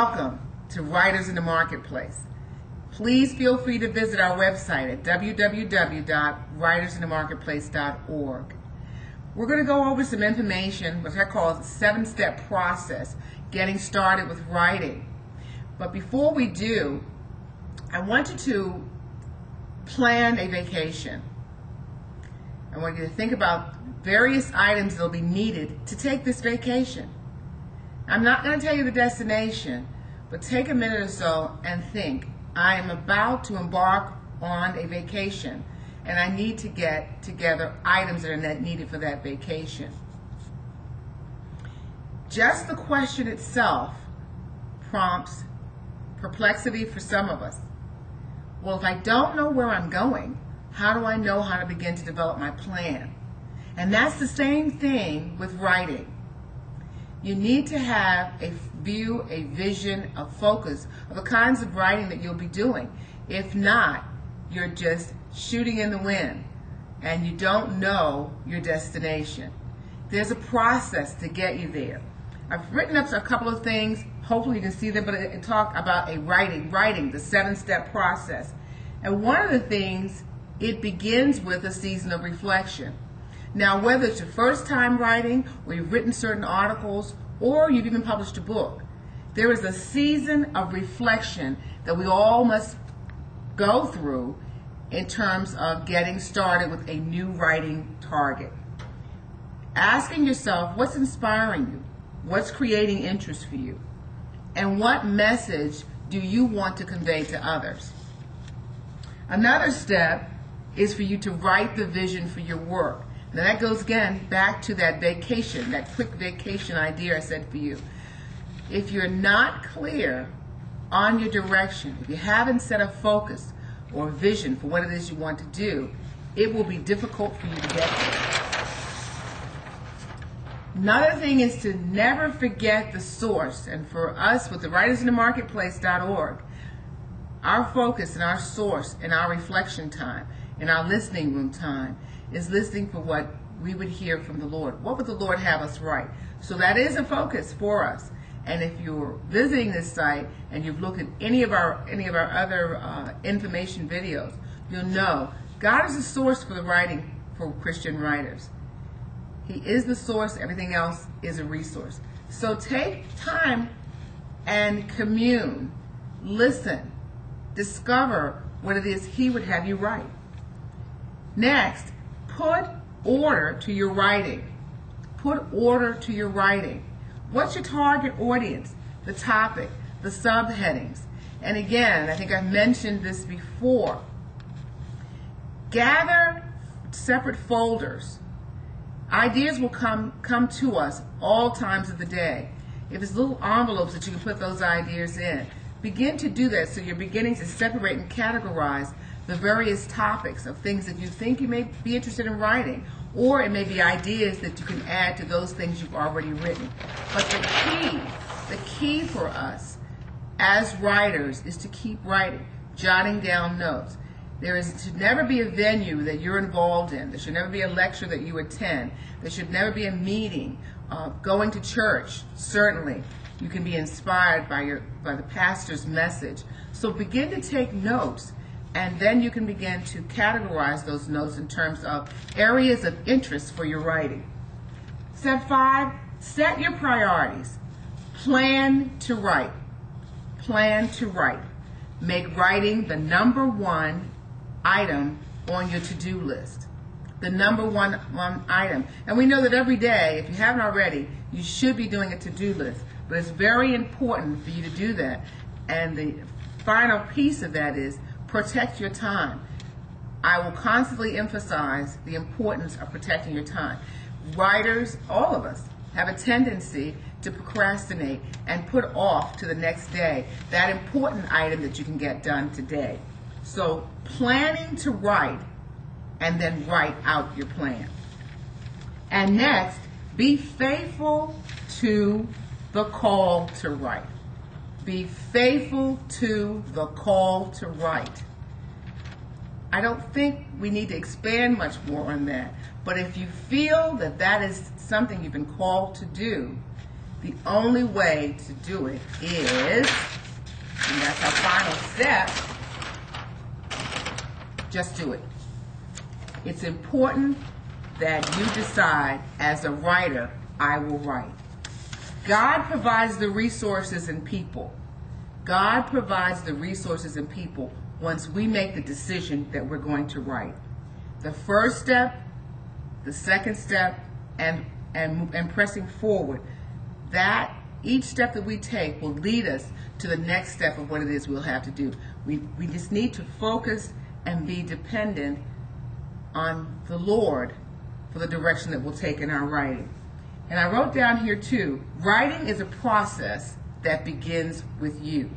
Welcome to Writers in the Marketplace. Please feel free to visit our website at www.writersinthemarketplace.org. We're going to go over some information, which I call the 7-step process, getting started with writing. But before we do, I want you to plan a vacation. I want you to think about various items that will be needed to take this vacation. I'm not going to tell you the destination, but take a minute or so and think, I am about to embark on a vacation, and I need to get together items that are needed for that vacation. Just the question itself prompts perplexity for some of us. Well, if I don't know where I'm going, how do I know how to begin to develop my plan? And that's the same thing with writing. You need to have a view, a vision, a focus of the kinds of writing that you'll be doing. If not, you're just shooting in the wind and you don't know your destination. There's a process to get you there. I've written up a couple of things. Hopefully you can see them, but it talk about writing, the 7-step process. And one of the things, it begins with a season of reflection. Now, whether it's your first time writing, or you've written certain articles, or you've even published a book, there is a season of reflection that we all must go through in terms of getting started with a new writing target. Asking yourself, what's inspiring you? What's creating interest for you? And what message do you want to convey to others? Another step is for you to write the vision for your work. Now that goes again back to that vacation, that quick vacation idea I said for you. If you're not clear on your direction, if you haven't set a focus or a vision for what it is you want to do, it will be difficult for you to get there. Another thing is to never forget the source. And for us with the writersinthemarketplace.org, our focus and our source and our reflection time and our listening room time is listening for what we would hear from the Lord. What would the Lord have us write? So that is a focus for us. And if you're visiting this site and you've looked at any of our other information videos, you'll know God is the source for the writing for Christian writers. He is the source. Everything else is a resource. So take time and commune, listen, discover what it is He would have you write. Next, put order to your writing. Put order to your writing. What's your target audience? The topic, the subheadings. And again, I think I've mentioned this before. Gather separate folders. Ideas will come to us all times of the day. If it's little envelopes that you can put those ideas in, begin to do that so you're beginning to separate and categorize the various topics of things that you think you may be interested in writing, or it may be ideas that you can add to those things you've already written. But the key for us as writers is to keep writing, jotting down notes. There should never be a venue that you're involved in. There should never be a lecture that you attend. There should never be a meeting. Going to church, certainly, you can be inspired by the pastor's message. So begin to take notes, and then you can begin to categorize those notes in terms of areas of interest for your writing. Step 5, set your priorities. Plan to write. Plan to write. Make writing the number one item on your to-do list. The number one item. And we know that every day, if you haven't already, you should be doing a to-do list. But it's very important for you to do that. And the final piece of that is protect your time. I will constantly emphasize the importance of protecting your time. Writers, all of us, have a tendency to procrastinate and put off to the next day that important item that you can get done today. So planning to write, and then write out your plan. And next, be faithful to the call to write. Be faithful to the call to write. I don't think we need to expand much more on that. But if you feel that that is something you've been called to do, The only way to do it is, and that's our final step, just do it. It's important that you decide, as a writer, I will write. God provides the resources and people. God provides the resources and people once we make the decision that we're going to write. The first step, the second step, and pressing forward, that each step that we take will lead us to the next step of what it is we'll have to do. We just need to focus and be dependent on the Lord for the direction that we'll take in our writing. And I wrote down here too, writing is a process that begins with you.